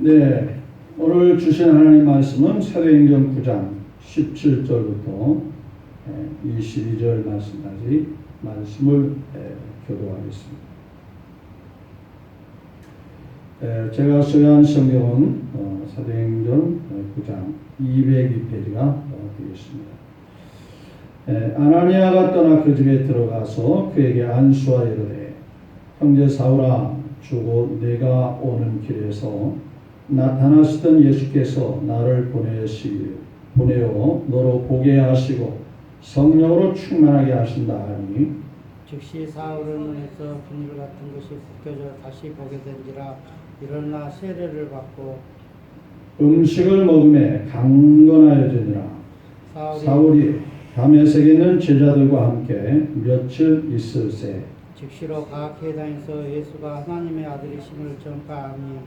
네, 오늘 주신 하나님 말씀은 사도행전 9장 17절부터 22절 말씀까지 말씀을 교도하겠습니다. 제가 소유한 성경은 사도행전 9장 202페이지가 되겠습니다. 아나니아가 떠나 그 집에 들어가서 그에게 안수하여 이르되 형제 사울아, 주고 내가 오는 길에서 나타나시던 예수께서 나를 보내어 너로 보게 하시고 성령으로 충만하게 하신다 하니, 즉시 사울은 눈에서 비늘 같은 것이 벗겨져 다시 보게 된지라. 일어나 세례를 받고 음식을 먹음에 강건하여지니라. 사울이 다메섹에 있는 제자들과 함께 며칠 있을새 즉시로 가학회에 다니서 예수가 하나님의 아들이심을 전파하니,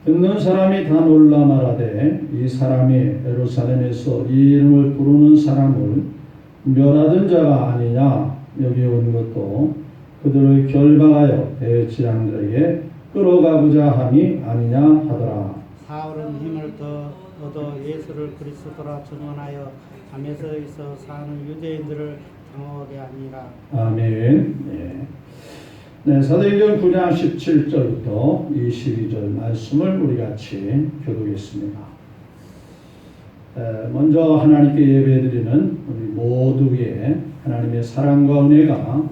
듣는 사람이 다 놀라 말하되 이 사람이 예루살렘에서 이 이름을 부르는 사람을 멸하던 자가 아니냐. 여기 온 것도 그들을 결박하여 대제사장들에게 끌어가고자 함이 아니냐 하더라. 사울은 힘을 얻어 예수를 그리스도라 증언하여 담에서 있어 사는 유대인들을 당하게 하니라. 아멘. 네, 사도행전 9장 17절부터 22절 말씀을 우리 같이 교독했습니다. 먼저 하나님께 예배드리는 우리 모두의 하나님의 사랑과 은혜가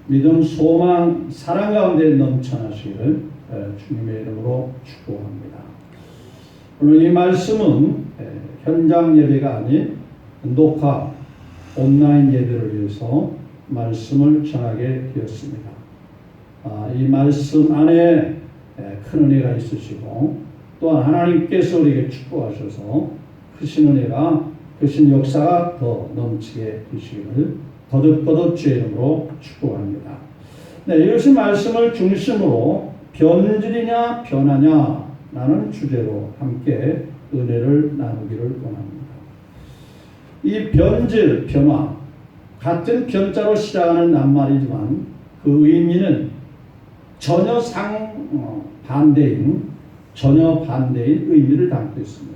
믿음, 소망, 사랑 가운데 넘쳐나시기를 주님의 이름으로 축복합니다. 오늘 이 말씀은 현장 예배가 아닌 녹화, 온라인 예배를 위해서 말씀을 전하게 되었습니다. 이 말씀 안에 큰 은혜가 있으시고 또한 하나님께서 우리에게 축복하셔서 크신 은혜가, 크신 역사가 더 넘치게 되시기를 거듭거듭 주의 이름으로 축복합니다. 네, 이것이 말씀을 중심으로 변질이냐 변화냐 라는 주제로 함께 은혜를 나누기를 원합니다. 이 변질, 변화, 같은 변자로 시작하는 낱말이지만 그 의미는 전혀 반대인 의미를 담고 있습니다.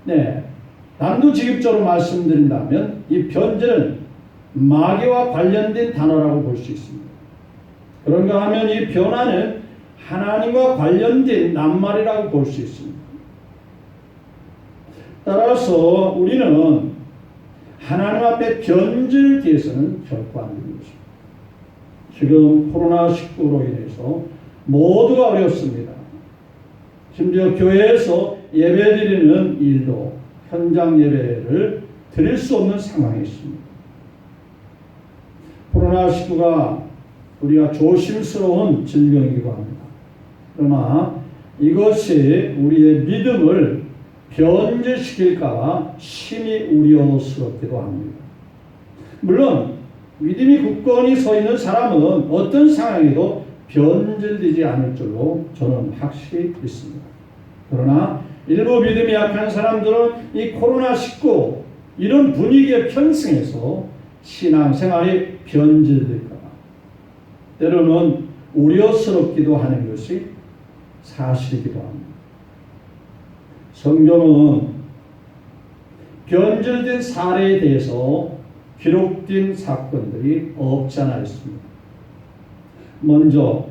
네, 단도직입적으로 말씀드린다면 이 변질은 마귀와 관련된 단어라고 볼 수 있습니다. 그런가 하면 이 변화는 하나님과 관련된 낱말이라고 볼 수 있습니다. 따라서 우리는 하나님 앞에 변질되어서는 결코 안 되는 것입니다. 지금 코로나19로 인해서 모두가 어렵습니다. 심지어 교회에서 예배드리는 일도 현장 예배를 드릴 수 없는 상황에 있습니다. 코로나19가 우리가 조심스러운 질병이기도 합니다. 그러나 이것이 우리의 믿음을 변질시킬까 심히 우려스럽기도 합니다. 물론 믿음이 굳건히 서 있는 사람은 어떤 상황에도 변질되지 않을 줄로 저는 확실히 믿습니다. 그러나 일부 믿음이 약한 사람들은 이 코로나19 이런 분위기에 편승해서 신앙생활이 변질될까 봐 때로는 우려스럽기도 하는 것이 사실이기도 합니다. 성경은 변질된 사례에 대해서 기록된 사건들이 없지 않아 있습니다. 먼저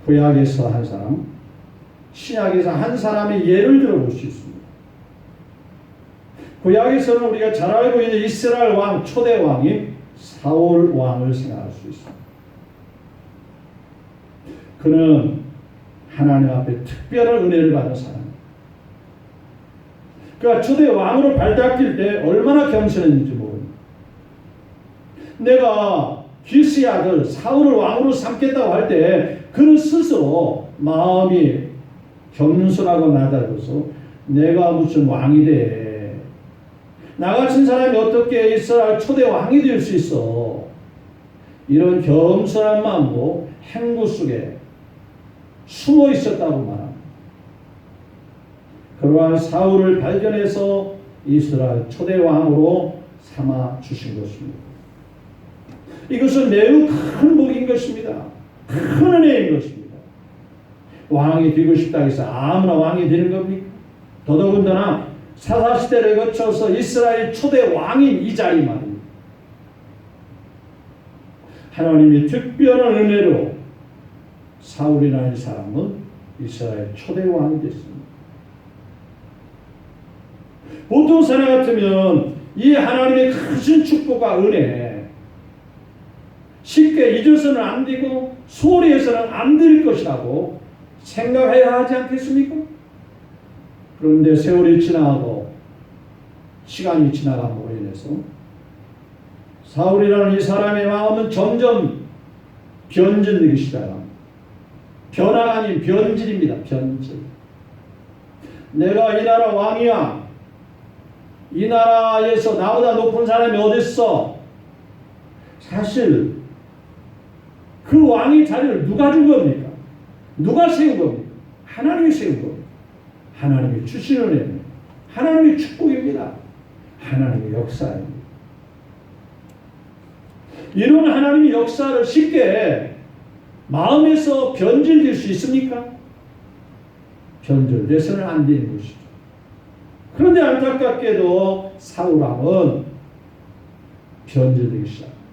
구약에서 한 사람, 신약에서 한 사람의 예를 들어볼 수 있습니다. 구약에서는 우리가 잘 알고 있는 이스라엘 왕, 초대 왕인 사울 왕을 생각할 수 있습니다. 그는 하나님 앞에 특별한 은혜를 받은 사람입니다. 그가 초대 왕으로 발탁될 때 얼마나 겸손했는지 모릅니다. 내가 기스의 아들 사울을 왕으로 삼겠다고 할 때 그는 스스로 마음이 겸손하고 나다져서 내가 무슨 왕이 돼. 나 같은 사람이 어떻게 이스라엘 초대 왕이 될 수 있어. 이런 겸손한 마음으로 행구 속에 숨어 있었다고 말합니다. 그러한 사울을 발견해서 이스라엘 초대 왕으로 삼아 주신 것입니다. 이것은 매우 큰 복인 것입니다. 큰 은혜인 것입니다. 왕이 되고 싶다 해서 아무나 왕이 되는 겁니까? 더더군다나 사사시대를 거쳐서 이스라엘 초대 왕인 이 자리 말입니다. 하나님이 특별한 은혜로 사울이라는 사람은 이스라엘 초대 왕이 됐습니다. 보통 사람 같으면 이 하나님의 크신 축복과 은혜 쉽게 잊어서는 안 되고 소홀히 해서는 안 될 것이라고 생각해야 하지 않겠습니까? 그런데 세월이 지나고 시간이 지나감으로 인해서 사울이라는 이 사람의 마음은 점점 변질되기 시작합니다. 변화가 아닌 변질입니다. 변질. 내가 이 나라 왕이야. 이 나라에서 나보다 높은 사람이 어딨어? 사실 그 왕의 자리를 누가 준 겁니까? 누가 세운 겁니까? 하나님이 세운 겁니다. 하나님이 주신 은혜입니다. 하나님의 축복입니다. 하나님의 역사입니다. 이런 하나님의 역사를 쉽게 마음에서 변질될 수 있습니까? 변질돼서는 안 되는 것이죠. 그런데 안타깝게도 사울왕은 변질되기 시작합니다.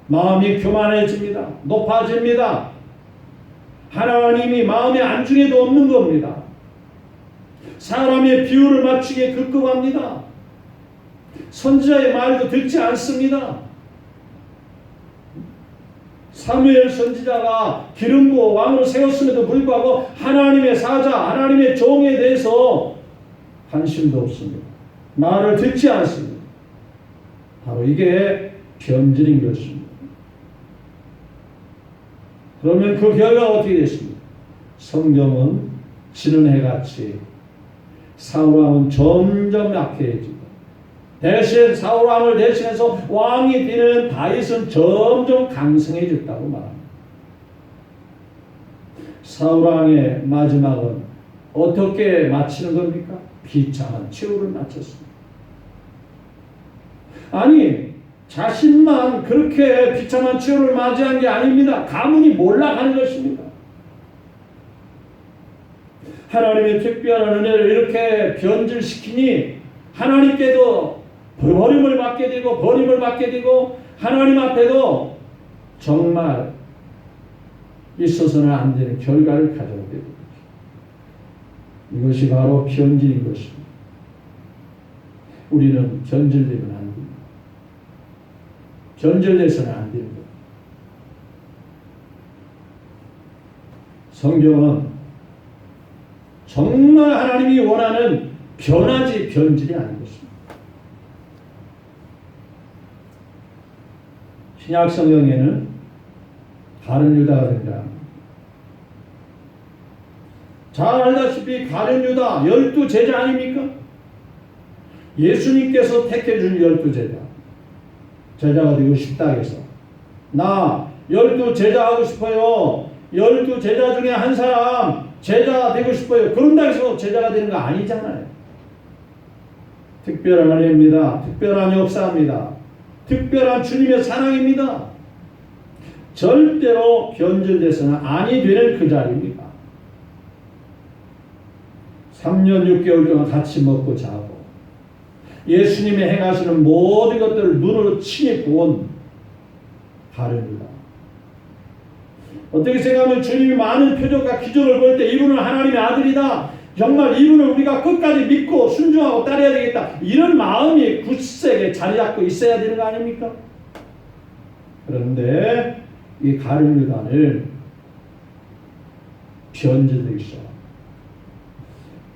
마음이 교만해집니다. 높아집니다. 하나님이 마음의 안중에도 없는 겁니다. 사람의 비율을 맞추기에 급급합니다. 선지자의 말도 듣지 않습니다. 사무엘 선지자가 기름 부어 왕으로 세웠음에도 불구하고 하나님의 사자, 하나님의 종에 대해서 관심도 없습니다. 말을 듣지 않습니다. 바로 이게 변질인 것입니다. 그러면 그 결과가 어떻게 됐습니까? 성경은 지는 해같이 사울왕은 점점 약해지고 대신 사울왕을 대신해서 왕이 되는 다윗은 점점 강성해졌다고 말합니다. 사울왕의 마지막은 어떻게 마치는 겁니까? 비참한 최후를 마쳤습니다. 아니 자신만 그렇게 비참한 최후를 맞이한 게 아닙니다. 가문이 몰락하는 것입니다. 하나님의 특별한 은혜를 이렇게 변질시키니 하나님께도 버림을 받게 되고 하나님 앞에도 정말 있어서는 안 되는 결과를 가져오게 됩니다. 이것이 바로 변질인 것입니다. 우리는 변질되면 안 됩니다. 변질돼서는 안 됩니다. 성경은 정말 하나님이 원하는 변화지 변질이 아닌 것입니다. 신약 성경에는 가룟 유다가 등장합니다. 잘 알다시피 가룟 유다 12 제자 아닙니까? 예수님께서 택해준 12 제자. 제자가 되고 싶다 해서 나 12 제자 하고 싶어요. 12 제자 중에 한 사람 제자 되고 싶어요. 그런다 해서 제자가 되는 거 아니잖아요. 특별한 은혜입니다. 특별한 역사입니다. 특별한 주님의 사랑입니다. 절대로 변질돼서는 아니 되는 그 자리입니다. 3년 6개월 동안 같이 먹고 자고 예수님이 행하시는 모든 것들을 눈으로 친히 본 가룟유다. 어떻게 생각하면 주님이 많은 표적과 기적을 볼 때 이분은 하나님의 아들이다. 정말 이분을 우리가 끝까지 믿고 순종하고 따라야 되겠다. 이런 마음이 굳세게 자리 잡고 있어야 되는 거 아닙니까? 그런데 이 가룟유다는 변질되기 시작합니다.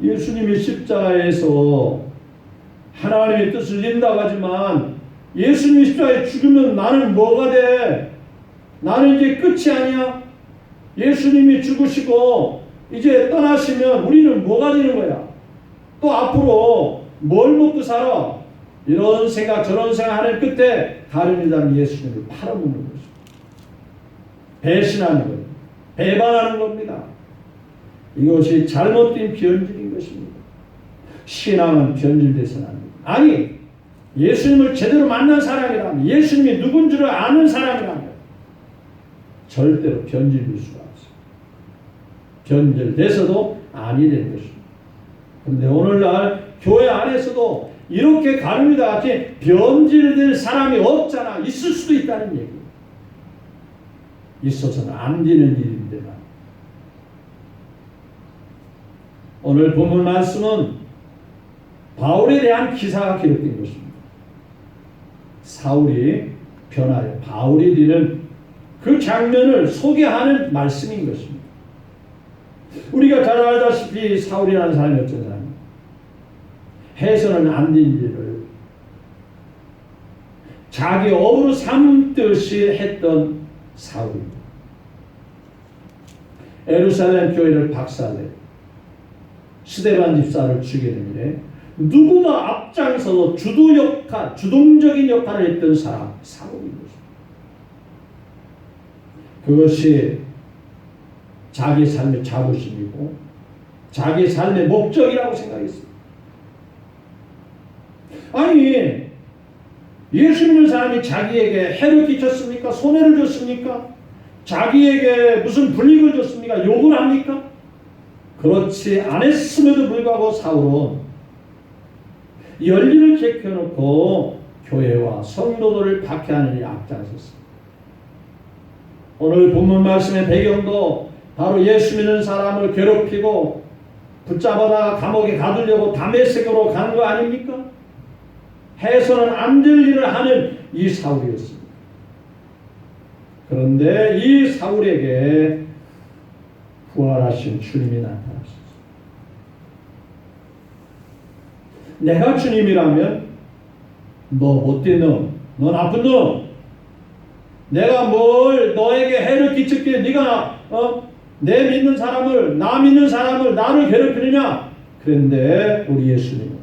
예수님이 십자가에서 하나님의 뜻을 이룬다고 하지만 예수님이 십자가에 죽으면 나는 뭐가 돼? 나는 이제 끝이 아니야? 예수님이 죽으시고 이제 떠나시면 우리는 뭐가 되는 거야? 또 앞으로 뭘 먹고 살아? 이런 생각 저런 생각하는 끝에 가룟유다는 예수님을 팔아먹는 것입니다. 배신하는 겁니다. 배반하는 겁니다. 이것이 잘못된 변질인 것입니다. 신앙은 변질돼서는 안 됩니다. 아니 예수님을 제대로 만난 사람이라면 예수님이 누군 줄을 아는 사람이라면 절대로 변질될 수가 없어요. 변질돼서도 아니 되는 것입니다. 그런데 오늘날 교회 안에서도 이렇게 가룟이다 같이 변질될 사람이 없잖아. 있을 수도 있다는 얘기예요. 있어서는 안 되는 일인데 말이에요. 오늘 본문 말씀은 바울에 대한 기사가 기록된 것입니다. 사울이 변하여 바울이 되는 그 장면을 소개하는 말씀인 것입니다. 우리가 잘 알다시피 사울이라는 사람이 어떤 사람입니다. 해서는 안 된 일을 자기 업으로 삼듯이 했던 사울입니다. 예루살렘 교회를 박살내 스데반 집사를 죽이는 일에 누구나 앞장서서 주동적인 역할을 했던 사람, 사울인 것입니다. 그것이 자기 삶의 자부심이고 자기 삶의 목적이라고 생각했습니다. 아니, 예수 믿는 사람이 자기에게 해를 끼쳤습니까? 손해를 줬습니까? 자기에게 무슨 불이익을 줬습니까? 욕을 합니까? 그렇지 않았음에도 불구하고 사울은 열리를 제껴놓고 교회와 성도들을 박해하는 일에 앞장섰습니다. 오늘 본문 말씀의 배경도 바로 예수 믿는 사람을 괴롭히고 붙잡아다가 감옥에 가두려고 다메섹으로 간 거 아닙니까? 해서는 안 될 일을 하는 이 사울이었습니다. 그런데 이 사울에게 부활하신 주님이 나타나셨습니다. 내가 주님이라면 너 못된 놈, 너 나쁜 놈, 내가 뭘 너에게 해를 끼쳤기에 네가 내 믿는 사람을, 나 믿는 사람을 나를 괴롭히느냐? 그런데 우리 예수님은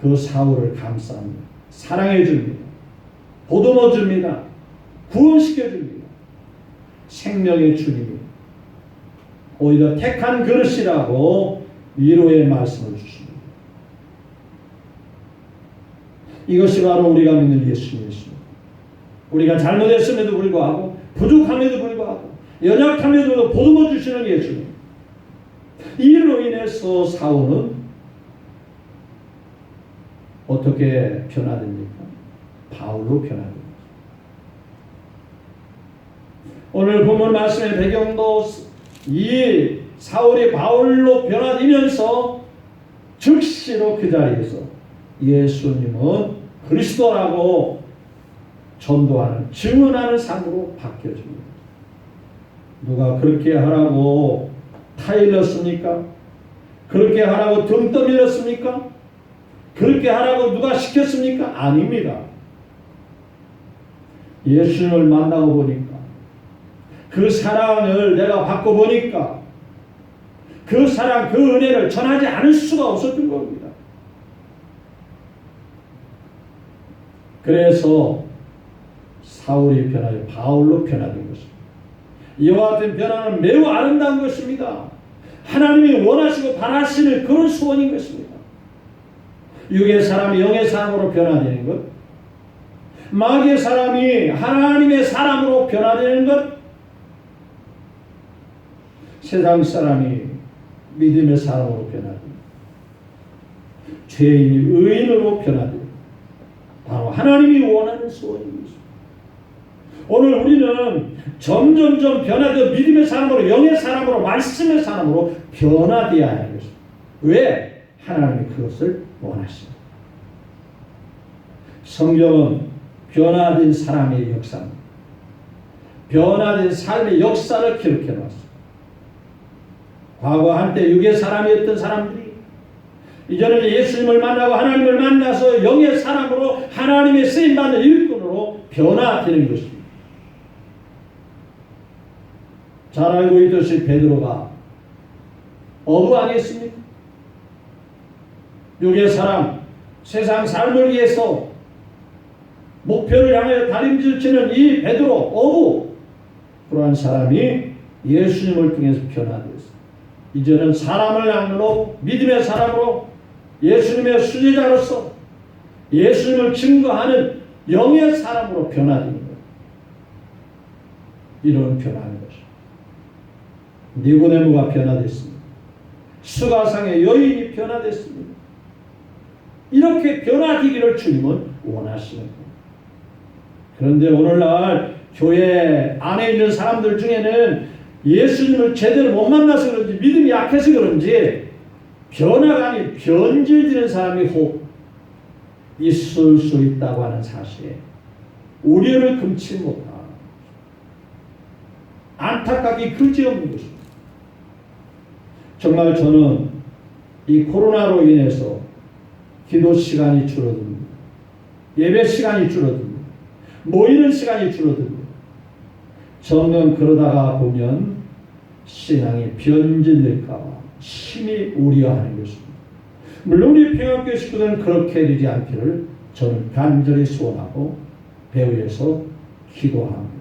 그 사울을 감쌉니다. 사랑해 줍니다. 보듬어 줍니다. 구원시켜 줍니다. 생명의 주님이 오히려 택한 그릇이라고 위로의 말씀을 주십니다. 이것이 바로 우리가 믿는 예수님이십니다. 우리가 잘못했음에도 불구하고 부족함에도 불구하고 연약함에도 보듬어 주시는 예수님. 이로 인해서 사울은 어떻게 변화됩니까? 바울로 변화됩니다. 오늘 본문 말씀의 배경도 이 사울이 바울로 변화되면서 즉시로 그 자리에서 예수님은 그리스도라고 전도하는, 증언하는 삶으로 바뀌어집니다. 누가 그렇게 하라고 타일렀습니까? 그렇게 하라고 등 떠밀렸습니까? 그렇게 하라고 누가 시켰습니까? 아닙니다. 예수님을 만나고 보니까, 그 사랑을 내가 받고 보니까 그 사랑, 그 은혜를 전하지 않을 수가 없었던 겁니다. 그래서 사울이 변하여 바울로 변화된 것입니다. 이와 같은 변화는 매우 아름다운 것입니다. 하나님이 원하시고 바라시는 그런 소원인 것입니다. 육의 사람이 영의 사람으로 변화되는 것, 마귀의 사람이 하나님의 사람으로 변화되는 것, 세상 사람이 믿음의 사람으로 변화됩니다. 죄인이 의인으로 변화됩니다. 바로 하나님이 원하는 소원입니다. 오늘 우리는 점점점 변화되어 믿음의 사람으로, 영의 사람으로, 말씀의 사람으로 변화되어야 하는 것입니다. 왜? 하나님이 그것을 원하십니다. 성경은 변화된 사람의 역사입니다. 변화된 삶의 역사를 기록해 놨습니다. 과거 한때 육의 사람이었던 사람들이 이제는 예수님을 만나고 하나님을 만나서 영의 사람으로 하나님의 쓰임받는 일꾼으로 변화되는 것입니다. 잘 알고 있듯이 베드로가 어부 아니었습니까? 육의 사람, 세상 삶을 위해서 목표를 향해 다림질치는 이 베드로 어부, 그러한 사람이 예수님을 통해서 변화되었습니다. 이제는 사람을 향로 믿음의 사람으로 예수님의 수제자로서 예수님을 증거하는 영의 사람으로 변화되는 거예요. 이런 변화하는 것입니다. 니고데모가 변화됐습니다. 수가상의 여인이 변화됐습니다. 이렇게 변화되기를 주님은 원하시는 거예요. 그런데 오늘날 교회 안에 있는 사람들 중에는 예수님을 제대로 못 만나서 그런지 믿음이 약해서 그런지 변화가 아닌 변질되는 사람이 혹 있을 수 있다고 하는 사실에 우려를 금치 못한 안타깝게 그지없는 것입니다. 정말 저는 이 코로나로 인해서 기도 시간이 줄어듭니다. 예배 시간이 줄어듭니다. 모이는 시간이 줄어듭니다. 정녕 그러다가 보면 신앙이 변질될까 봐 심히 우려하는 것입니다. 물론 우리 평화교회 식구들은 그렇게 되지 않기를 저는 간절히 소원하고 배후에서 기도합니다.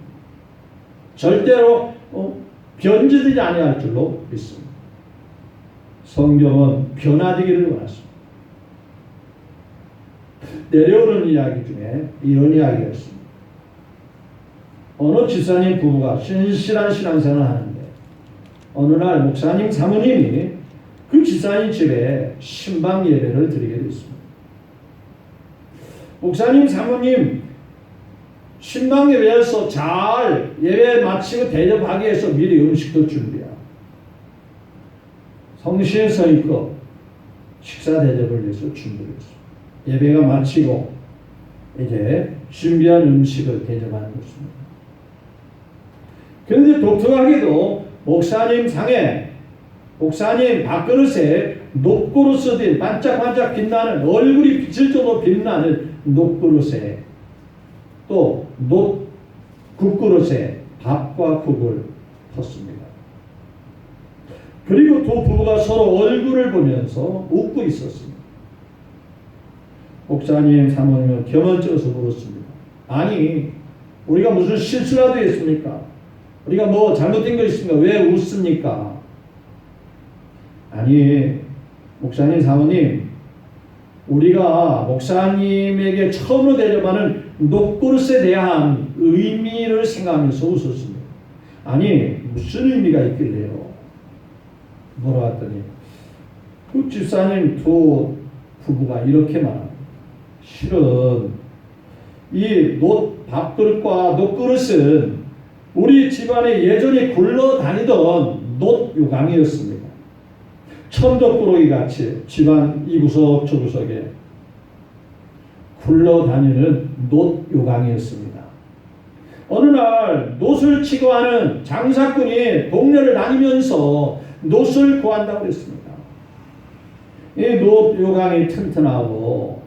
절대로 변질되지 아니할 줄로 믿습니다. 성경은 변화되기를 원하십니다. 내려오는 이야기 중에 이런 이야기가 있습니다. 어느 집사님 부부가 신실한 신앙생활을 하는데 어느 날 목사님 사모님이 그 집사님 집에 신방 예배를 드리게 됐습니다. 목사님 사모님 신방 예배에서 잘 예배 마치고 대접하기 위해서 미리 음식도 준비하고 성신에 서있고 식사 대접을 위해서 준비를 했습니다. 예배가 마치고 이제 준비한 음식을 대접하는 것입니다. 그런데 독특하게도 목사님 상에 목사님 밥그릇에 녹그릇에 든 반짝반짝 빛나는 얼굴이 비칠 정도로 빛나는 녹그릇에 또 국그릇에 밥과 국을 텄습니다. 그리고 두 부부가 서로 얼굴을 보면서 웃고 있었습니다. 목사님 사모님은 겸언쩍어서 물었습니다. 아니 우리가 무슨 실수라도 했습니까? 우리가 뭐 잘못된 거 있습니까? 왜 웃습니까? 아니 목사님 사모님 우리가 목사님에게 처음으로 대접하는 녹그릇에 대한 의미를 생각하면서 웃었습니다. 아니 무슨 의미가 있길래요? 물어봤더니 그 집사님 두 부부가 이렇게 말합니다. 실은 이 밥그릇과 녹그릇은 우리 집안에 예전에 굴러다니던 놋요강이었습니다. 천덕꾸러기 같이 집안 이구석 저구석에 굴러다니는 놋요강이었습니다. 어느 날 놋을 치고 하는 장사꾼이 동네를 다니면서 놋을 구한다고 했습니다. 이 놋요강이 튼튼하고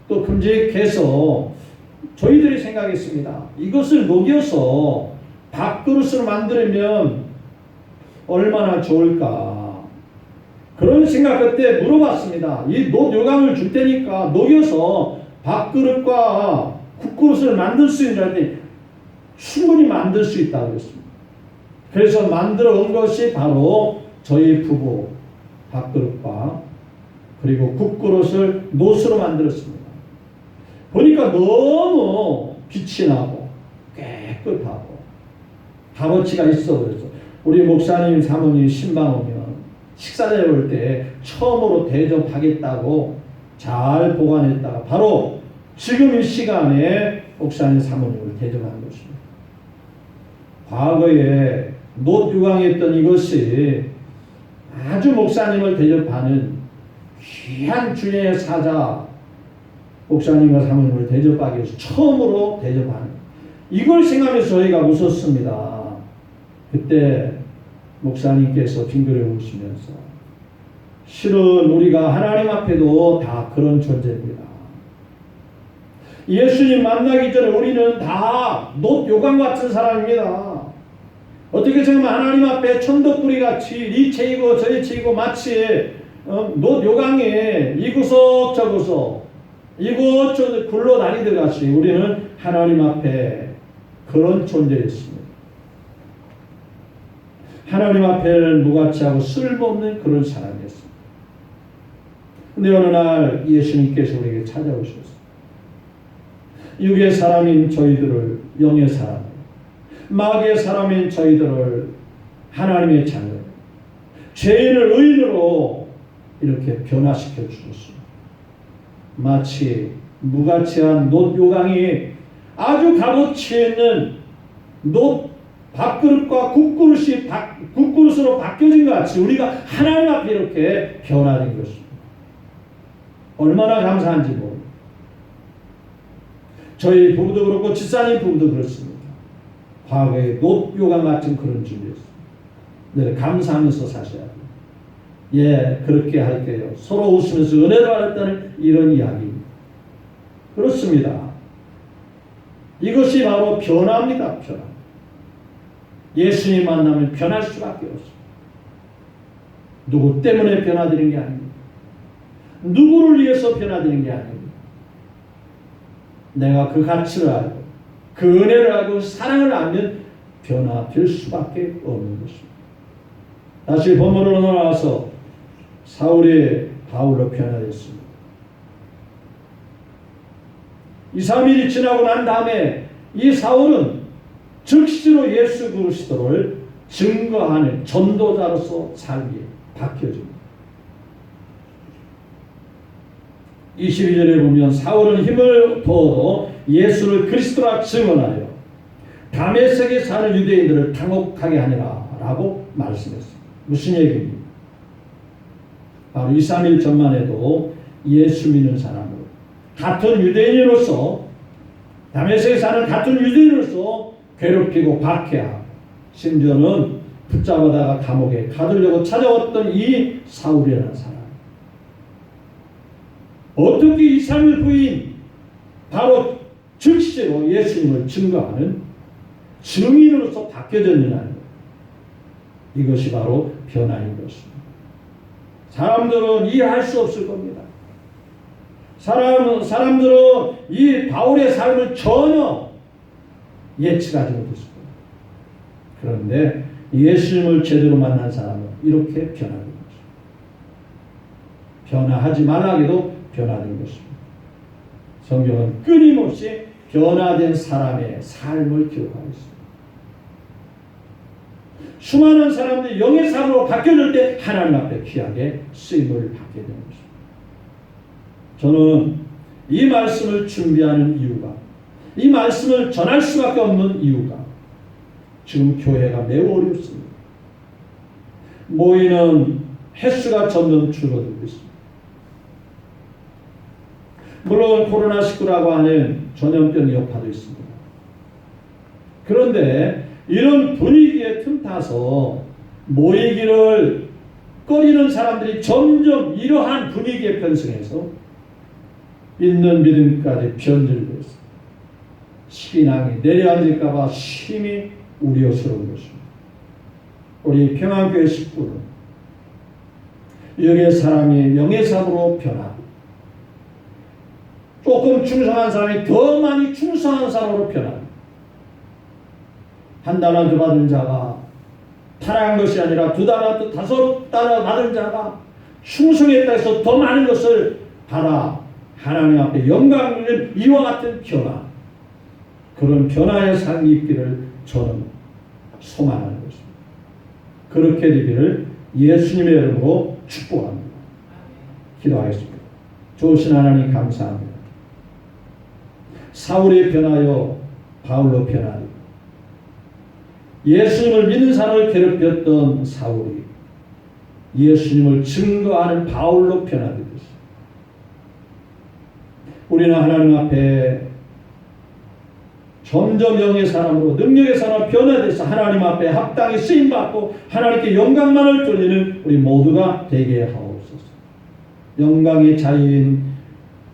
또 큼직해서 저희들이 생각했습니다. 이것을 녹여서 밥그릇을 만들면 얼마나 좋을까. 그런 생각 그때 물어봤습니다. 이 놋요강을 줄 테니까 녹여서 밥그릇과 국그릇을 만들 수 있는 줄 알았더니 충분히 만들 수 있다고 했습니다. 그래서 만들어 온 것이 바로 저희 부부 밥그릇과 그리고 국그릇을 놋으로 만들었습니다. 보니까 너무 빛이 나고 깨끗하고 값어치가 있어. 그래서 우리 목사님 사모님 신방 오면 식사 대접할 때 처음으로 대접하겠다고 잘 보관했다가 바로 지금 이 시간에 목사님 사모님을 대접하는 것입니다. 과거에 놋유광했던 이것이 아주 목사님을 대접하는 귀한 주님의 사자 목사님과 사모님을 대접하기 위해서 처음으로 대접하는 이걸 생각해서 저희가 웃었습니다. 그때 목사님께서 빙그레 웃으면서 실은 우리가 하나님 앞에도 다 그런 존재입니다. 예수님 만나기 전에 우리는 다 놋요강 같은 사람입니다. 어떻게 생각하면 하나님 앞에 천덕꾸리 같이 이 채이고 저희 채이고 마치 놋요강에 이구석 저구석 이곳저곳 굴러다니듯 같이 우리는 하나님 앞에 그런 존재였습니다. 하나님 앞에는 무가치하고 쓸모없는 그런 사람이었습니다. 그런데 어느 날 예수님께서 우리에게 찾아오셨습니다. 육의 사람인 저희들을 영의 사람, 마귀의 사람인 저희들을 하나님의 자녀, 죄인을 의인으로 이렇게 변화시켜 주셨습니다. 마치 무가치한 놋 요강이 아주 값어치 있는 놋 밥그릇과 국그릇으로 바뀌어진 것 같이 우리가 하나님 앞에 이렇게 변화된 것입니다. 얼마나 감사한지 모릅니다. 저희 부부도 그렇고 집사님 부부도 그렇습니다. 과거에 놋 요강 같은 그런 준비였습니다. 늘 감사하면서 사셔야 돼요. 예, 그렇게 할게요. 서로 웃으면서 은혜를 받았다는 이런 이야기입니다. 그렇습니다. 이것이 바로 변화입니다. 변화. 예수님 만나면 변할 수밖에 없습니다. 누구 때문에 변화되는 게 아닙니다. 누구를 위해서 변화되는 게 아닙니다. 내가 그 가치를 알고 그 은혜를 알고 사랑을 알면 변화될 수밖에 없는 것입니다. 다시 본문으로 돌아와서 사울이 바울로 변화됐습니다. 2, 3일이 지나고 난 다음에 이 사울은 즉시로 예수 그리스도를 증거하는 전도자로서 삶이 바뀌어집니다. 22절에 보면 사울은 힘을 더어도 예수를 그리스도라 증언하여 다메섹에 사는 유대인들을 당혹하게 하니라 라고 말씀했습니다. 무슨 얘기입니까? 바로 2, 3일 전만 해도 예수 믿는 사람으로 같은 유대인으로서 다메섹에 사는 같은 유대인으로서 괴롭히고 박해하고 심지어는 붙잡아다가 감옥에 가두려고 찾아왔던 이 사울이라는 사람, 어떻게 2, 3일 후인 바로 즉시로 예수님을 증거하는 증인으로서 바뀌어졌느냐는 것. 이것이 바로 변화인 것입니다. 사람들은 이해할 수 없을 겁니다. 사람들은 이 바울의 삶을 전혀 예측하지 못했을 겁니다. 그런데 예수님을 제대로 만난 사람은 이렇게 변화된 것입니다. 변화하지 말라기도 변화된 것입니다. 성경은 끊임없이 변화된 사람의 삶을 기록하고 있습니다. 수많은 사람들이 영의 삶으로 바뀌어질 때 하나님 앞에 귀하게 쓰임을 받게 되는 것입니다. 저는 이 말씀을 준비하는 이유가, 이 말씀을 전할 수밖에 없는 이유가 지금 교회가 매우 어렵습니다. 모이는 횟수가 점점 줄어들고 있습니다. 물론 코로나19라고 하는 전염병 여파도 있습니다. 그런데 이런 분위기에 틈타서 모이기를 꺼리는 사람들이 점점 이러한 분위기에 편승해서 있는 믿음까지 변질되어 있습니다. 신앙이 내려앉을까 봐 심히 우려스러운 것입니다. 우리 평안교회 식구는 영의 사람이 영의 삶으로 변하고 조금 충성한 사람이 더 많이 충성한 사람으로 변합니다. 한 달란트 받은 자가 타락한 것이 아니라 2달란트, 5달란트 받은 자가 충성했다 해서 더 많은 것을 받아 하나님 앞에 영광을 누리는 이와 같은 변화, 그런 변화의 삶이 있기를 저는 소망하는 것입니다. 그렇게 되기를 예수님의 이름으로 축복합니다. 기도하겠습니다. 좋으신 하나님 감사합니다. 사울이 변하여 바울로 변하니 예수님을 믿는 사람을 괴롭혔던 사울이 예수님을 증거하는 바울로 변하게 됐습니다. 우리는 하나님 앞에 점점 영의 사람으로 능력의 사람으로 변화돼서 하나님 앞에 합당히 쓰임받고 하나님께 영광만을 돌리는 우리 모두가 되게 하옵소서. 영광의 자리인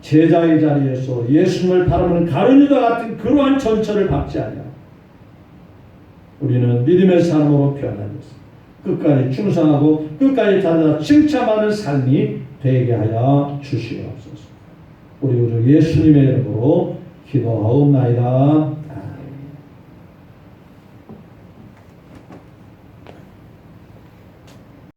제자의 자리에서 예수님을 바라보는 가룟유다 같은 그러한 전철을 받지 아니하고 우리는 믿음의 사람으로 변화돼서 끝까지 충성하고 끝까지 찾아 칭찬받는 삶이 되게 하여 주시옵소서. 우리 구주 예수님의 이름으로 기도하옵나이다.